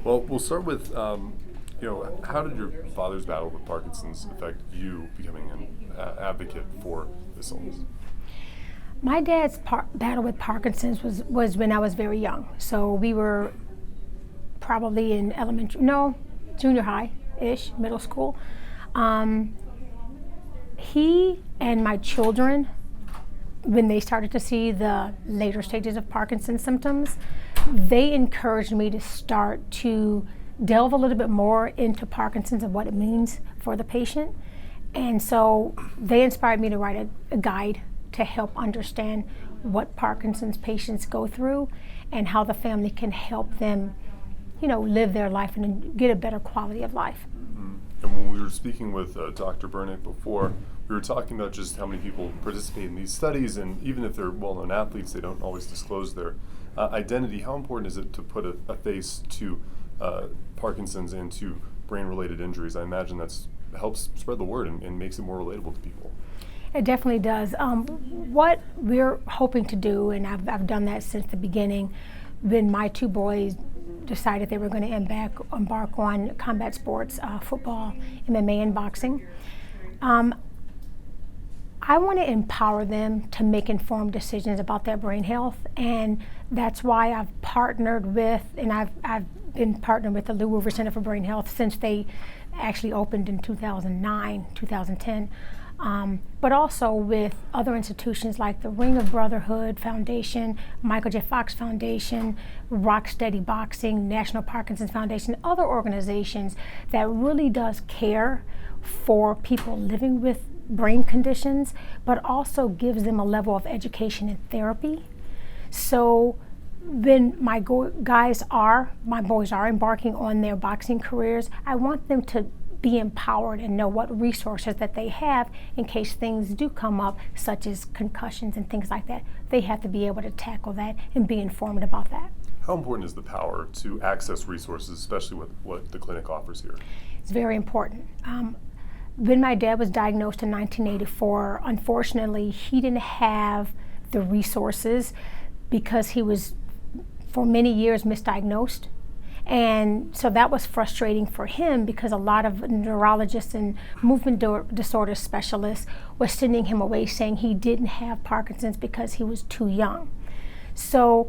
Well, we'll start with, how did your father's battle with Parkinson's affect you becoming an advocate for this illness? My dad's battle with Parkinson's was when I was very young. So we were probably in junior high-ish, middle school. He and my children, when they started to see the later stages of Parkinson's symptoms, they encouraged me to start to delve a little bit more into Parkinson's and what it means for the patient. And so they inspired me to write a guide to help understand what Parkinson's patients go through and how the family can help them, live their life and get a better quality of life. Mm-hmm. And when we were speaking with Dr. Burnick before, we were talking about just how many people participate in these studies, and even if they're well-known athletes, they don't always disclose their identity. How important is it to put a face to Parkinson's and to brain-related injuries? I imagine that helps spread the word and makes it more relatable to people. It definitely does. What we're hoping to do, and I've done that since the beginning, when my two boys decided they were going to embark on combat sports, football, MMA, and boxing. I want to empower them to make informed decisions about their brain health, and that's why I've partnered with, and I've been partnered with the Lou Rover Center for Brain Health since they actually opened in 2009, 2010. But also with other institutions like the Ring of Brotherhood Foundation, Michael J. Fox Foundation, Rocksteady Boxing, National Parkinson's Foundation, other organizations that really does care for people living with brain conditions, but also gives them a level of education and therapy. So when my boys are embarking on their boxing careers, I want them to be empowered and know what resources that they have in case things do come up, such as concussions and things like that. They have to be able to tackle that and be informed about that. How important is the power to access resources, especially with what the clinic offers here? It's very important. When my dad was diagnosed in 1984, unfortunately, he didn't have the resources because he was, for many years, misdiagnosed. And so that was frustrating for him because a lot of neurologists and movement disorder specialists were sending him away saying he didn't have Parkinson's because he was too young. So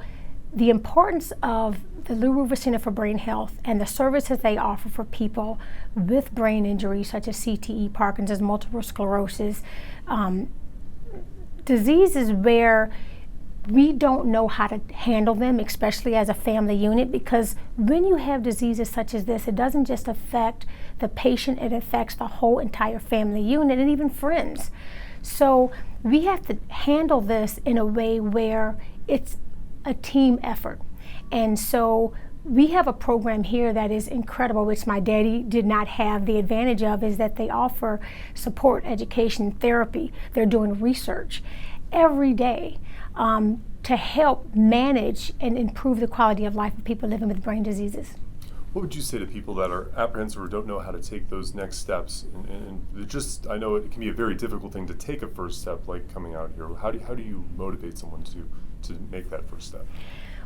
the importance of the Lou Rover Center for Brain Health and the services they offer for people with brain injuries such as CTE, Parkinson's, multiple sclerosis, diseases where we don't know how to handle them, especially as a family unit, because when you have diseases such as this, it doesn't just affect the patient, it affects the whole entire family unit and even friends. So we have to handle this in a way where it's a team effort. And so we have a program here that is incredible, which my daddy did not have the advantage of, is that they offer support, education, therapy. They're doing research every day to help manage and improve the quality of life of people living with brain diseases. What would you say to people that are apprehensive or don't know how to take those next steps? And I know it can be a very difficult thing to take a first step, like coming out here. How do you motivate someone to make that first step?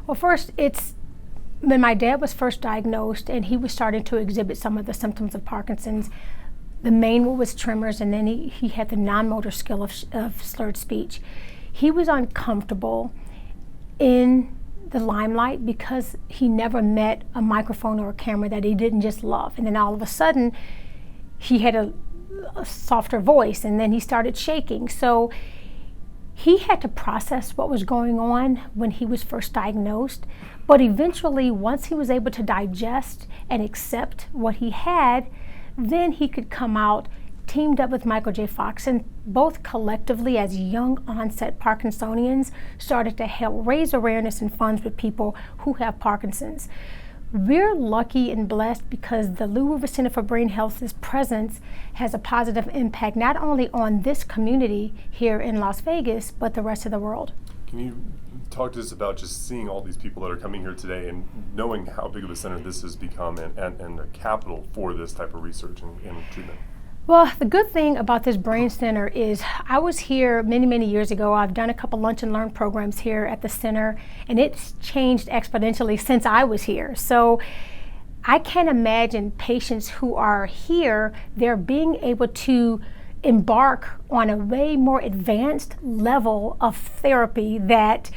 Well, first, it's when my dad was first diagnosed and he was starting to exhibit some of the symptoms of Parkinson's. The main one was tremors, and then he had the non-motor skill of slurred speech. He was uncomfortable in the limelight because he never met a microphone or a camera that he didn't just love. And then all of a sudden, he had a softer voice, and then he started shaking. So he had to process what was going on when he was first diagnosed. But eventually, once he was able to digest and accept what he had, then he could come out, teamed up with Michael J. Fox, and both collectively as young onset Parkinsonians started to help raise awareness and funds with people who have Parkinson's. We're lucky and blessed because the Lou Rover Center for Brain Health's presence has a positive impact not only on this community here in Las Vegas, but the rest of the world. Can you talk to us about just seeing all these people that are coming here today and knowing how big of a center this has become and a capital for this type of research and treatment? Well, the good thing about this brain center is I was here many, many years ago. I've done a couple lunch and learn programs here at the center, and it's changed exponentially since I was here. So I can't imagine patients who are here, they're being able to embark on a way more advanced level of therapy that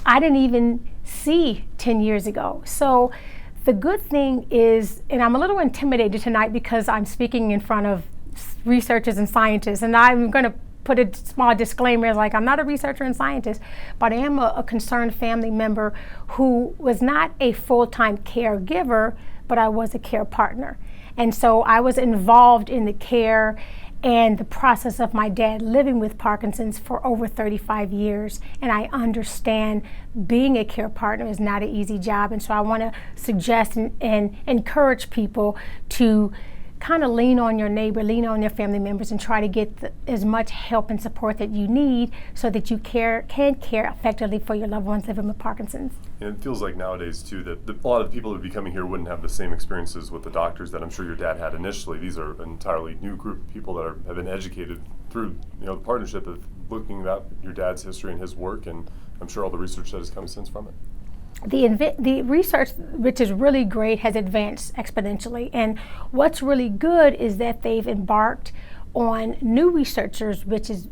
I didn't even see 10 years ago. So the good thing is, and I'm a little intimidated tonight because I'm speaking in front of researchers and scientists, and I'm going to put a small disclaimer like I'm not a researcher and scientist, but I am a concerned family member who was not a full-time caregiver, but I was a care partner. And so I was involved in the care and the process of my dad living with Parkinson's for over 35 years. And I understand being a care partner is not an easy job. And so I want to suggest and encourage people to kind of lean on your neighbor, lean on your family members, and try to get as much help and support that you need so that you can care effectively for your loved ones living with Parkinson's. And it feels like nowadays too that a lot of the people that would be coming here wouldn't have the same experiences with the doctors that I'm sure your dad had initially. These are an entirely new group of people that have been educated through the partnership of looking at your dad's history and his work, and I'm sure all the research that has come since from it. The research, which is really great, has advanced exponentially. And what's really good is that they've embarked on new researchers, which is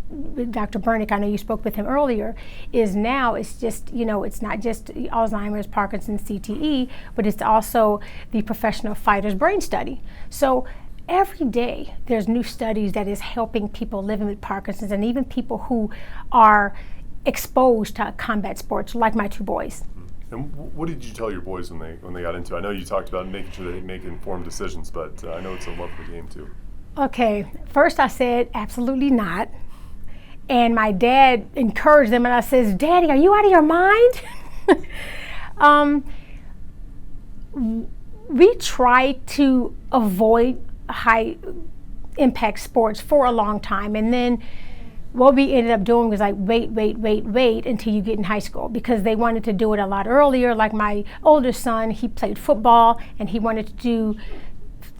Dr. Bernick, I know you spoke with him earlier, is now it's just, it's not just Alzheimer's, Parkinson's, CTE, but it's also the professional fighter's brain study. So every day there's new studies that is helping people living with Parkinson's and even people who are exposed to combat sports, like my two boys. And what did you tell your boys when they got into it? I know you talked about making sure they make informed decisions, but I know it's a lovely game too. Okay, first I said absolutely not, and my dad encouraged them, and I says, "Daddy, are you out of your mind?" We tried to avoid high impact sports for a long time, and then what we ended up doing was like wait until you get in high school, because they wanted to do it a lot earlier. Like my older son, he played football and he wanted to do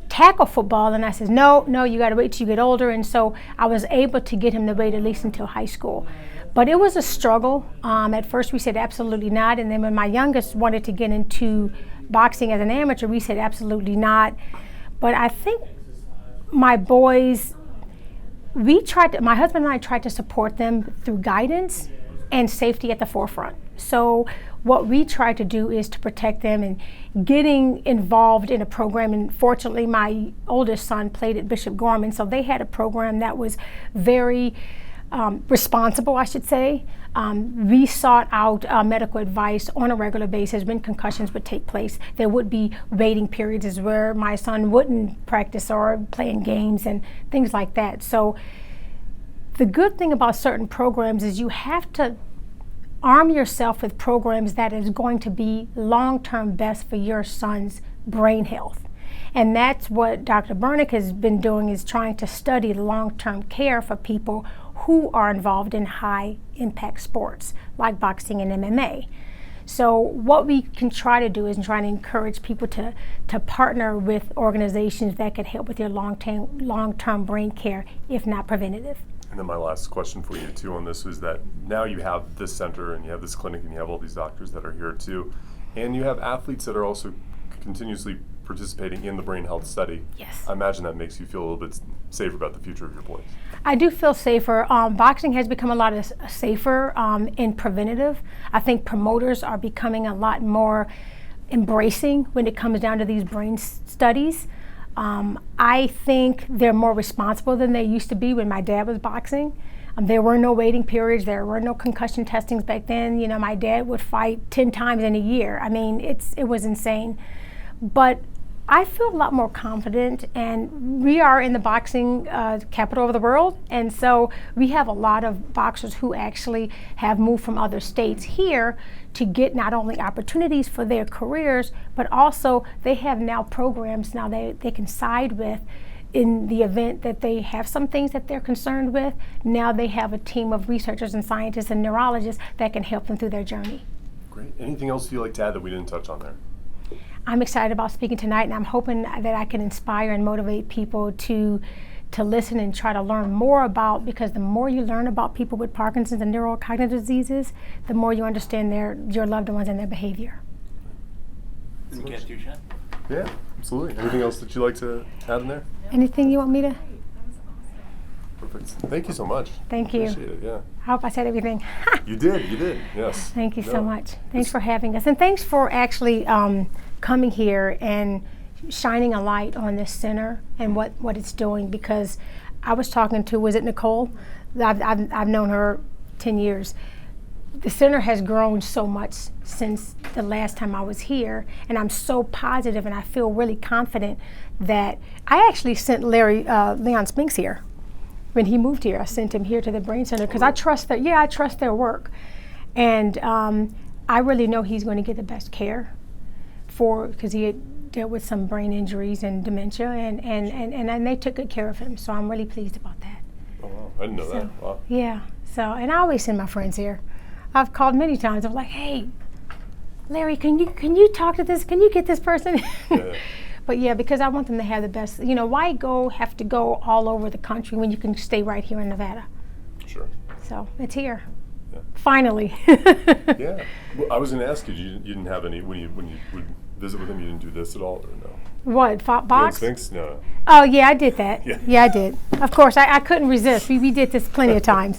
tackle football, and I said, no, you got to wait till you get older. And so I was able to get him to wait at least until high school. But it was a struggle. At first we said absolutely not, and then when my youngest wanted to get into boxing as an amateur, we said absolutely not. But I think my boys, my husband and I tried to support them through guidance and safety at the forefront. So what we try to do is to protect them and getting involved in a program. And fortunately, my oldest son played at Bishop Gorman, so they had a program that was very responsible, I should say. We sought out medical advice on a regular basis when concussions would take place. There would be waiting periods where my son wouldn't practice or play in games and things like that. So the good thing about certain programs is you have to arm yourself with programs that is going to be long-term best for your son's brain health. And that's what Dr. Bernick has been doing, is trying to study long-term care for people who are involved in high-impact sports like boxing and MMA. So what we can try to do is try to encourage people to partner with organizations that could help with your long-term brain care, if not preventative. And then my last question for you too on this is that now you have this center and you have this clinic and you have all these doctors that are here too, and you have athletes that are also continuously participating in the brain health study. Yes. I imagine that makes you feel a little bit safer about the future of your boys. I do feel safer. Boxing has become a lot safer in preventative. I think promoters are becoming a lot more embracing when it comes down to these brain studies. I think they're more responsible than they used to be when my dad was boxing. There were no waiting periods. There were no concussion testings back then. My dad would fight 10 times in a year. I mean, it was insane. But I feel a lot more confident, and we are in the boxing capital of the world, and so we have a lot of boxers who actually have moved from other states here to get not only opportunities for their careers, but also they have now programs now they can side with in the event that they have some things that they're concerned with. Now they have a team of researchers and scientists and neurologists that can help them through their journey. Great. Anything else you'd like to add that we didn't touch on there? I'm excited about speaking tonight, and I'm hoping that I can inspire and motivate people to listen and try to learn more about, because the more you learn about people with Parkinson's and neurocognitive diseases, the more you understand your loved ones and their behavior. Yeah, absolutely. Anything else that you'd like to add in there? Anything you want me to? Perfect. Thank you so much. Thank you. Appreciate it, yeah. I hope I said everything. You did, yes. Thank you so No, much. Thanks it's- for having us. And thanks for actually coming here and shining a light on this center and what it's doing, because I was talking to, was it Nicole? I've known her 10 years. The center has grown so much since the last time I was here, and I'm so positive and I feel really confident that I actually sent Leon Spinks here. When he moved here, I sent him here to the Brain Center because I trust their work. And I really know he's going to get the best care because he had dealt with some brain injuries and dementia, and they took good care of him. So I'm really pleased about that. Oh, wow. I didn't know that. Wow. Yeah. So, and I always send my friends here. I've called many times. I'm like, hey, Larry, can you talk to this? Can you get this person? Yeah. But yeah, because I want them to have the best. Why have to go all over the country when you can stay right here in Nevada? Sure. So it's here. Yeah. Finally. Yeah. Well, I was going to ask you, you didn't have any, when you would visit with him, you didn't do this at all, or no? What, box? Sphinx? No. Oh, yeah, I did that. Yeah. Yeah, I did. Of course, I couldn't resist. We did this plenty of times.